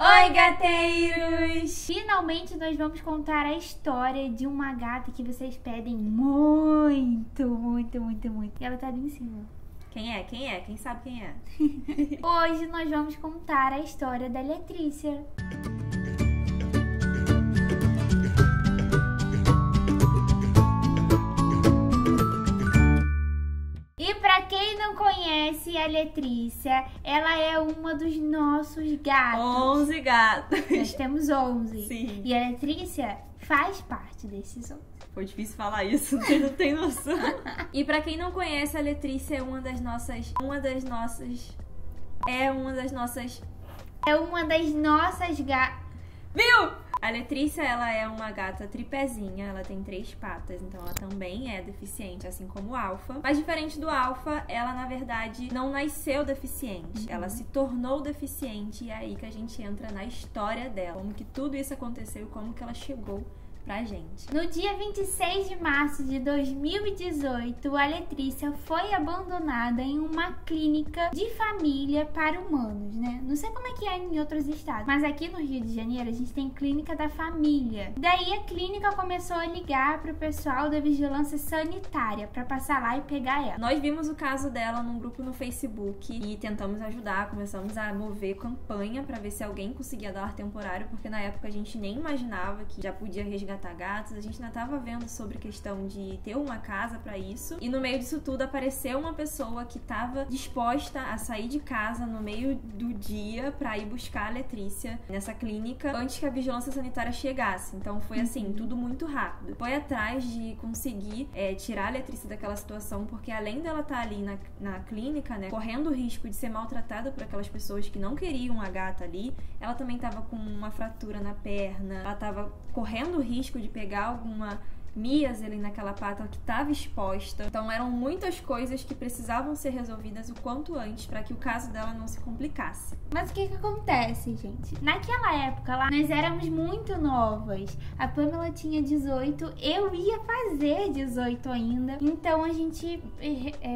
Oi, gateiros! Finalmente nós vamos contar a história de uma gata que vocês pedem muito. E ela tá ali em cima. Quem é? Quem sabe quem é? Hoje nós vamos contar a história da Letrícia. E pra quem não conhece a Letrícia, ela é uma dos nossos gatos. 11 gatos. Nós temos 11. Sim. E a Letrícia faz parte desses 11. Foi difícil falar isso, você não tem noção. E pra quem não conhece, a Letrícia é uma das nossas gatas. Viu? A Letrícia, ela é uma gata tripézinha, ela tem 3 patas, então ela também é deficiente, assim como o Alfa. Mas diferente do Alfa, ela na verdade não nasceu deficiente, ela se tornou deficiente e é aí que a gente entra na história dela, como que tudo isso aconteceu e como que ela chegou pra gente. No dia 26 de março de 2018, a Letrícia foi abandonada em uma clínica de família para humanos, né? Não sei como é que é em outros estados, mas aqui no Rio de Janeiro a gente tem clínica da família. Daí a clínica começou a ligar pro pessoal da vigilância sanitária para passar lá e pegar ela. Nós vimos o caso dela num grupo no Facebook e tentamos ajudar, começamos a mover campanha para ver se alguém conseguia dar lar temporário, porque na época a gente nem imaginava que já podia resgatar gatos, a gente ainda tava vendo sobre questão de ter uma casa pra isso, e no meio disso tudo apareceu uma pessoa que tava disposta a sair de casa no meio do dia pra ir buscar a Letrícia nessa clínica antes que a vigilância sanitária chegasse. Então foi assim, tudo muito rápido. Foi atrás de conseguir tirar a Letrícia daquela situação, porque além dela estar ali na clínica, né, correndo o risco de ser maltratada por aquelas pessoas que não queriam a gata ali, ela também tava com uma fratura na perna, ela tava correndo o risco de pegar alguma mias ali naquela pata que estava exposta. Então eram muitas coisas que precisavam ser resolvidas o quanto antes para que o caso dela não se complicasse. Mas o que acontece, gente? Naquela época lá, nós éramos muito novas. A Pamela tinha 18, eu ia fazer 18 ainda. Então a gente,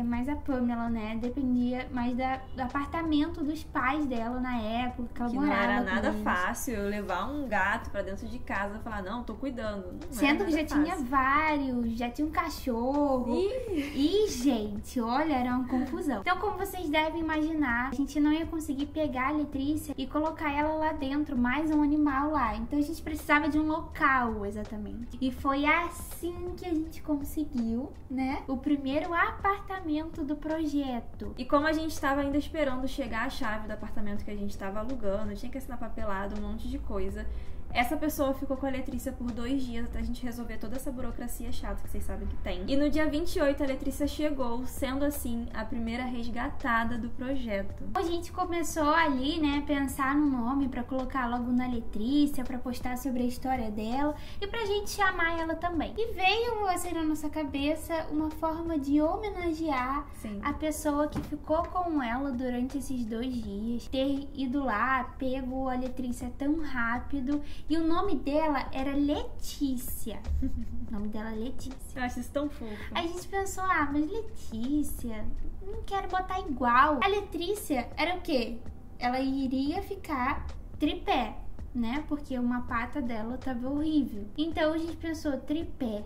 mais a Pamela, né, dependia mais do apartamento dos pais dela na época, que ela morava. Não era nada fácil eu levar um gato pra dentro de casa e falar, não, tô cuidando. Sendo que já tinha vários, já tinha um cachorro. E, gente, olha, era uma confusão. Então, como vocês devem imaginar, a gente não ia conseguir pegar a Letrícia e colocar ela lá dentro, mais um animal lá. Então, a gente precisava de um local, exatamente. E foi assim que a gente conseguiu, né, o primeiro apartamento do projeto. E como a gente estava ainda esperando chegar a chave do apartamento que a gente estava alugando, tinha que assinar papelado, um monte de coisa. Essa pessoa ficou com a Letrícia por 2 dias até a gente resolver toda essa burocracia chata que vocês sabem que tem. E no dia 28 a Letrícia chegou, sendo assim a primeira resgatada do projeto. A gente começou ali, né, pensar no nome pra colocar logo na Letrícia, pra postar sobre a história dela e pra gente chamar ela também. E veio assim na nossa cabeça uma forma de homenagear a pessoa que ficou com ela durante esses 2 dias, ter ido lá, pego a Letrícia tão rápido. E o nome dela era Letícia. O nome dela é Letícia. Eu acho isso tão fofo. Aí a gente pensou, mas Letícia, não quero botar igual. A Letrícia era o quê? Ela iria ficar tripé, né? Porque uma pata dela tava horrível. Então a gente pensou, tripé.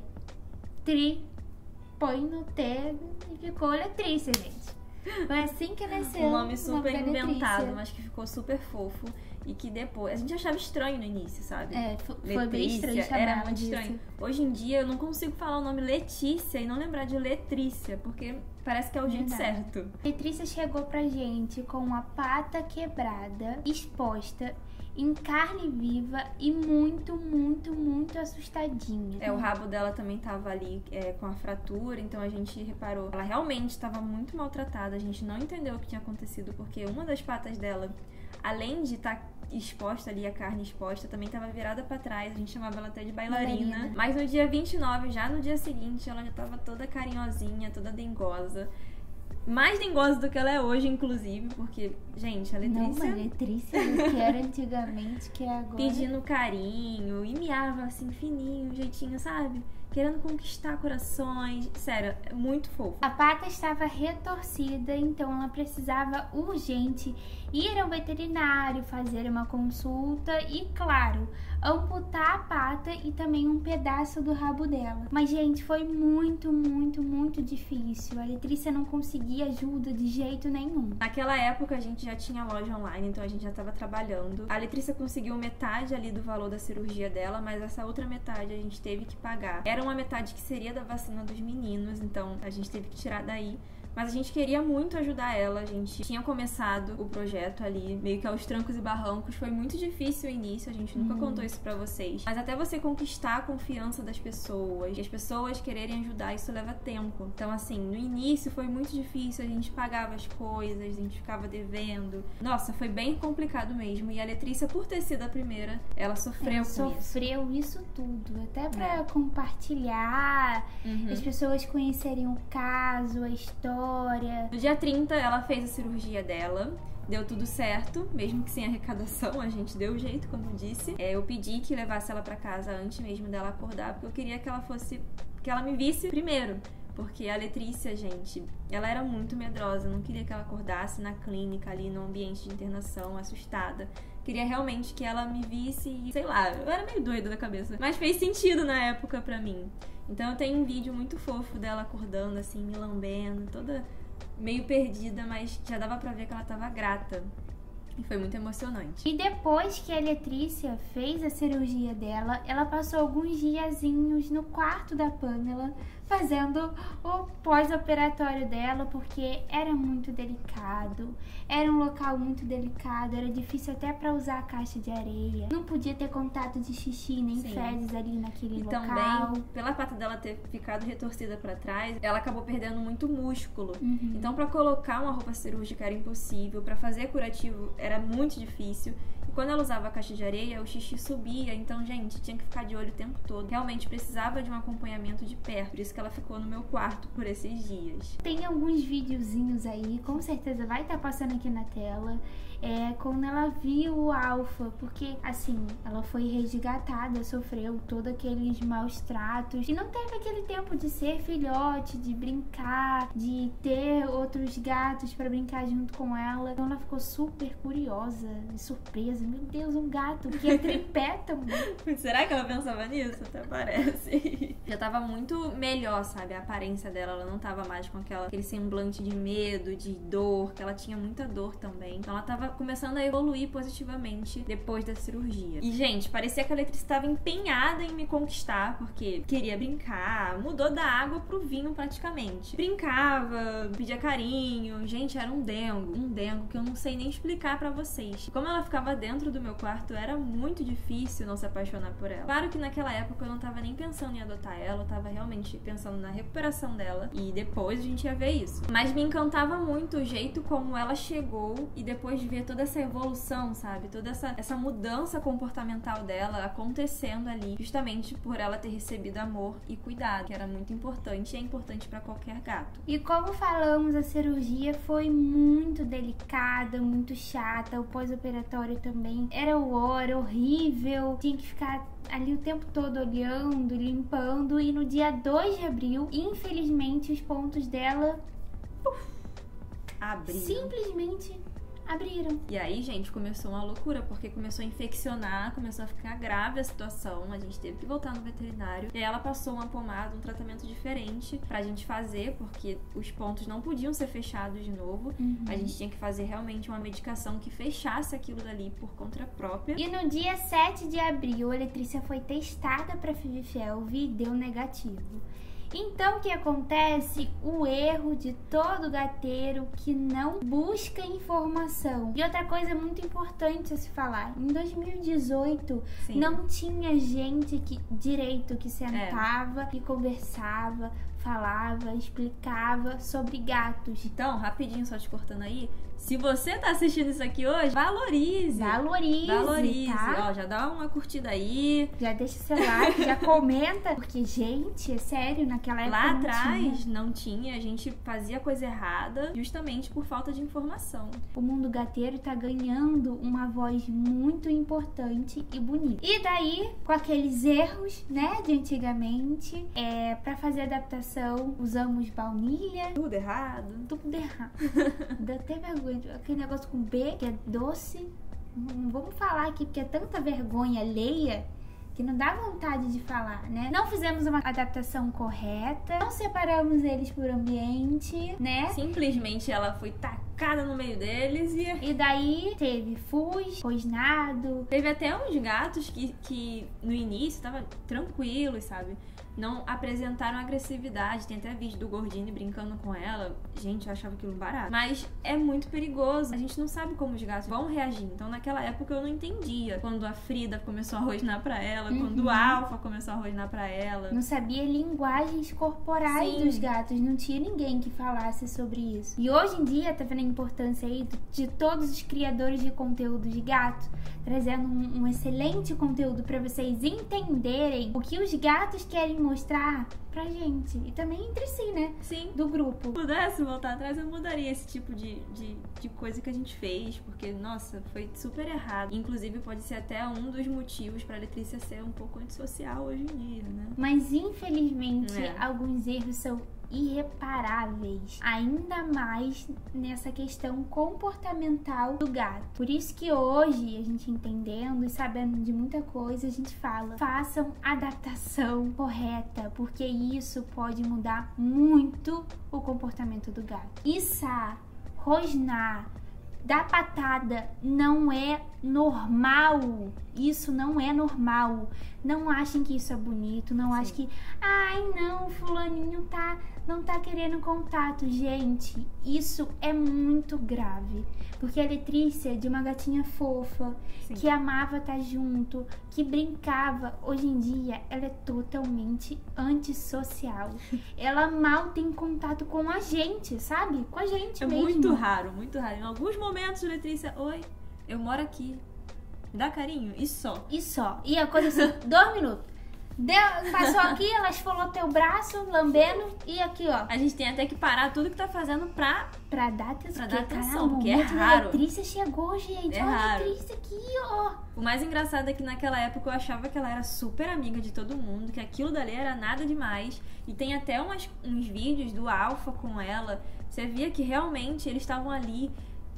Põe no T e ficou Letrícia, gente. Foi assim que nasceu. Um nome super inventado, mas que ficou super fofo. E que depois... A gente achava estranho no início, sabe? Foi bem estranho chamar era muito disso. estranho. Hoje em dia, eu não consigo falar o nome Letícia e não lembrar de Letrícia, porque parece que é o jeito certo. Letrícia chegou pra gente com uma pata quebrada, exposta, em carne viva e muito assustadinha. O rabo dela também tava ali com a fratura, então a gente reparou. Ela realmente estava muito maltratada, a gente não entendeu o que tinha acontecido, porque uma das patas dela, além de estar exposta ali, a carne exposta, também estava virada pra trás, a gente chamava ela até de bailarina. Mas no dia 29, já no dia seguinte, ela já tava toda carinhosinha, toda dengosa. Mais dengosa do que ela é hoje, inclusive, porque, gente, a Letrícia... Não, mas Letrícia que era antigamente, que é agora... Pedindo carinho, e miava assim, fininho, jeitinho, sabe? querendo conquistar corações. Sério, é muito fofo. A pata estava retorcida, então ela precisava urgente ir ao veterinário, fazer uma consulta e, claro, amputar a pata e também um pedaço do rabo dela. Mas, gente, foi muito, muito, muito difícil. A Letícia não conseguia ajuda de jeito nenhum. Naquela época a gente já tinha loja online, então a gente já estava trabalhando. A Letícia conseguiu metade ali do valor da cirurgia dela, mas essa outra metade a gente teve que pagar. Era uma metade que seria da vacina dos meninos, então a gente teve que tirar daí. Mas a gente queria muito ajudar ela, a gente tinha começado o projeto ali, meio que aos trancos e barrancos. Foi muito difícil o início, a gente nunca contou isso pra vocês. Mas até você conquistar a confiança das pessoas, e as pessoas quererem ajudar, isso leva tempo. Então, assim, no início foi muito difícil, a gente pagava as coisas, a gente ficava devendo. Nossa, foi bem complicado mesmo. E a Letícia, por ter sido a primeira, ela sofreu com isso. Sofreu isso tudo, até pra compartilhar, as pessoas conhecerem o caso, a história. No dia 30, ela fez a cirurgia dela. Deu tudo certo, mesmo que sem arrecadação, a gente deu jeito, como eu disse. Eu pedi que levasse ela pra casa antes mesmo dela acordar, porque eu queria que ela me visse primeiro. Porque a Letícia, gente, ela era muito medrosa, não queria que ela acordasse na clínica ali, no ambiente de internação, assustada. Queria realmente que ela me visse e, sei lá, eu era meio doida da cabeça. Mas fez sentido na época pra mim. Então eu tenho um vídeo muito fofo dela acordando, assim, me lambendo, toda meio perdida, mas já dava pra ver que ela tava grata. E foi muito emocionante. E depois que a Letícia fez a cirurgia dela, ela passou alguns diazinhos no quarto da Pamela, fazendo o pós-operatório dela, porque era muito delicado, era um local muito delicado, era difícil até pra usar a caixa de areia, não podia ter contato de xixi nem fezes ali naquele local. Também, pela pata dela ter ficado retorcida pra trás, ela acabou perdendo muito músculo. Então, pra colocar uma roupa cirúrgica era impossível, pra fazer curativo era muito difícil. E quando ela usava a caixa de areia, o xixi subia. Então, gente, tinha que ficar de olho o tempo todo. Realmente precisava de um acompanhamento de perto. Por isso que ela ficou no meu quarto por esses dias. Tem alguns videozinhos aí, com certeza vai estar passando aqui na tela. Quando ela viu o Alfa, porque assim, ela foi resgatada, sofreu todos aqueles maus tratos e não teve aquele tempo de ser filhote, de brincar, de ter outros gatos pra brincar junto com ela. Então ela ficou super curiosa e surpresa. Meu Deus, um gato que é tripé também. Será que ela pensava nisso? Até parece. Já tava muito melhor, sabe? A aparência dela, ela não tava mais com aquele semblante de medo, de dor, que ela tinha muita dor também. Então ela tava começando a evoluir positivamente depois da cirurgia. E, gente, parecia que a Letícia estava empenhada em me conquistar, porque queria brincar, mudou da água pro vinho praticamente. Brincava, pedia carinho. Gente, era um dengo que eu não sei nem explicar pra vocês. Como ela ficava dentro do meu quarto, era muito difícil não se apaixonar por ela. Claro que naquela época eu não tava nem pensando em adotar ela, eu tava realmente pensando na recuperação dela e depois a gente ia ver isso. Mas me encantava muito o jeito como ela chegou e depois de ver toda essa evolução, sabe? Toda essa mudança comportamental dela acontecendo ali, justamente por ela ter recebido amor e cuidado, que era muito importante e é importante pra qualquer gato. E como falamos, a cirurgia foi muito delicada, muito chata, o pós-operatório também era horrível, tinha que ficar ali o tempo todo olhando, limpando, e no dia 2 de abril, infelizmente, os pontos dela abriram. Simplesmente abriram. E aí, gente, começou uma loucura, porque começou a infeccionar, começou a ficar grave a situação, a gente teve que voltar no veterinário. E aí ela passou uma pomada, um tratamento diferente pra gente fazer, porque os pontos não podiam ser fechados de novo. A gente tinha que fazer realmente uma medicação que fechasse aquilo dali por conta própria. E no dia 7 de abril, a Letícia foi testada pra FeviFelv e deu negativo. Então, o que acontece? O erro de todo gateiro que não busca informação. E outra coisa muito importante a se falar, em 2018 não tinha gente direito que sentava e conversava, falava, explicava sobre gatos. Então, rapidinho, só te cortando aí, Se você tá assistindo isso aqui hoje, valorize. Valorize, tá? Ó, já dá uma curtida aí. Já deixa o seu like, já comenta. Porque, gente, é sério, naquela época lá atrás não tinha, a gente fazia coisa errada justamente por falta de informação. O mundo gateiro tá ganhando uma voz muito importante e bonita. E daí, com aqueles erros, né, de antigamente, pra fazer adaptação, usamos baunilha. Tudo errado. Tudo errado. Dá até vergonha. Aquele negócio com B, que é doce. Não vamos falar aqui, porque é tanta vergonha alheia que não dá vontade de falar, né? Não fizemos uma adaptação correta, não separamos eles por ambiente, né? Simplesmente ela foi tacada no meio deles e daí teve rosnado. Teve até uns gatos que no início estavam tranquilos, sabe? Não apresentaram agressividade. Tem até vídeo do Gordini brincando com ela. Gente, eu achava aquilo barato. Mas é muito perigoso. A gente não sabe como os gatos vão reagir. Então, naquela época, eu não entendia. Quando a Frida começou a rosnar pra ela. Quando o Alfa começou a rosnar pra ela. Não sabia linguagens corporais dos gatos. Não tinha ninguém que falasse sobre isso. E hoje em dia, tá vendo a importância aí de todos os criadores de conteúdo de gato? Trazendo um excelente conteúdo pra vocês entenderem o que os gatos querem mostrar pra gente. E também entre si, né? Sim. Do grupo. Se pudesse voltar atrás, eu mudaria esse tipo de coisa que a gente fez. Porque, nossa, foi super errado. Inclusive, pode ser até um dos motivos pra Letícia ser um pouco antissocial hoje em dia, né? Mas, infelizmente, alguns erros são irreparáveis, ainda mais nessa questão comportamental do gato. Por isso que hoje, a gente entendendo e sabendo de muita coisa, a gente fala, façam adaptação correta, porque isso pode mudar muito o comportamento do gato. Içar, rosnar, dar patada não é normal. Isso não é normal. Não achem que isso é bonito, não achem que, ai não, fulaninho não tá querendo contato. Gente, isso é muito grave. Porque a Letícia, de uma gatinha fofa, que amava estar junto, que brincava, hoje em dia ela é totalmente antissocial. Ela mal tem contato com a gente, sabe? Com a gente mesmo. É muito raro, muito raro. Em alguns momentos, Letícia, oi, eu moro aqui. Me dá carinho? E só. E só. E a coisa assim, 2 minutos. Passou aqui, ela esfolou teu braço, lambendo, e aqui, ó. A gente tem até que parar tudo que tá fazendo pra dar atenção. Caramba, porque é raro. A Letícia chegou, gente. Olha a Letícia aqui, ó. O mais engraçado é que naquela época eu achava que ela era super amiga de todo mundo, que aquilo dali era nada demais. E tem até uns vídeos do Alfa com ela. Você via que realmente eles estavam ali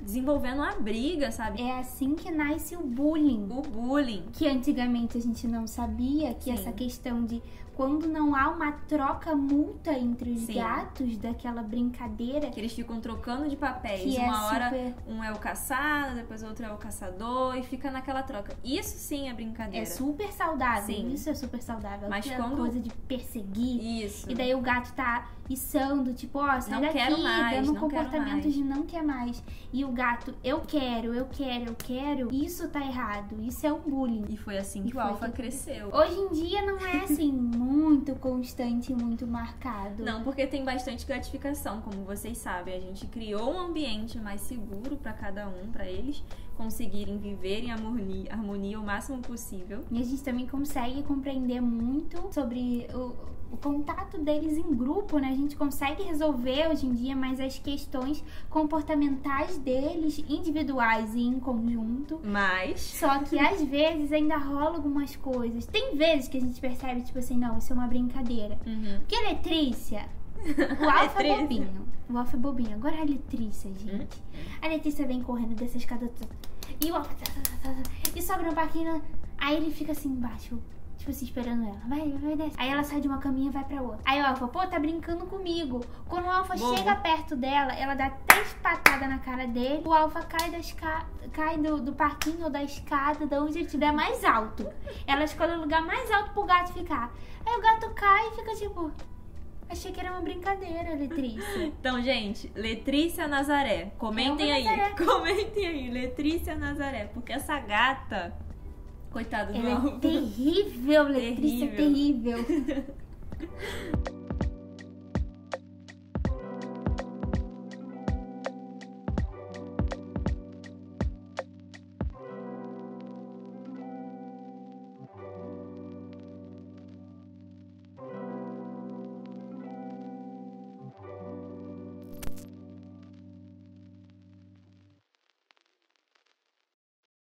desenvolvendo uma briga, sabe? É assim que nasce o bullying. O bullying. Que antigamente a gente não sabia, que essa questão de quando não há uma troca mútua entre os gatos, daquela brincadeira. Que eles ficam trocando de papéis. Que uma hora um é o caçado, depois o outro é o caçador, e fica naquela troca. Isso sim é brincadeira. É super saudável. Sim. Isso é super saudável. Mas quando coisa de perseguir. Isso. E daí o gato tá içando, tipo, ó, sai daqui, quero mais, dando comportamento de não quer mais. E o gato, eu quero. Isso tá errado. Isso é um bullying. E foi assim que o Alfa cresceu. Hoje em dia não é assim muito constante e muito marcado. Não, porque tem bastante gratificação, como vocês sabem. A gente criou um ambiente mais seguro pra cada um, pra eles conseguirem viver em harmonia o máximo possível. E a gente também consegue compreender muito sobre o contato deles em grupo, né? A gente consegue resolver hoje em dia mais as questões comportamentais deles, individuais e em conjunto. Mas só que às vezes ainda rola algumas coisas. Tem vezes que a gente percebe, tipo assim, não, isso é uma brincadeira. Porque a Letícia, o Alfa é bobinho. O Alfa é bobinho. Agora a Letícia, gente. A Letícia vem correndo dessa escada e o Alfa e sobe no parquinho. Aí ele fica assim embaixo, tipo assim, esperando ela. Vai desce. Aí ela sai de uma caminha e vai pra outra. Aí o Alfa, pô, tá brincando comigo. Quando o Alfa chega perto dela, ela dá 3 patadas na cara dele. O Alfa cai do parquinho ou da escada, de onde ele estiver mais alto. Ela escolhe o lugar mais alto pro gato ficar. Aí o gato cai e fica tipo... Achei que era uma brincadeira, Letícia. Então, gente, Letícia Nazaré. Comentem aí. Comentem aí, Letícia Nazaré. Porque essa gata... Coitado do Ela é terrível, Letícia, terrível.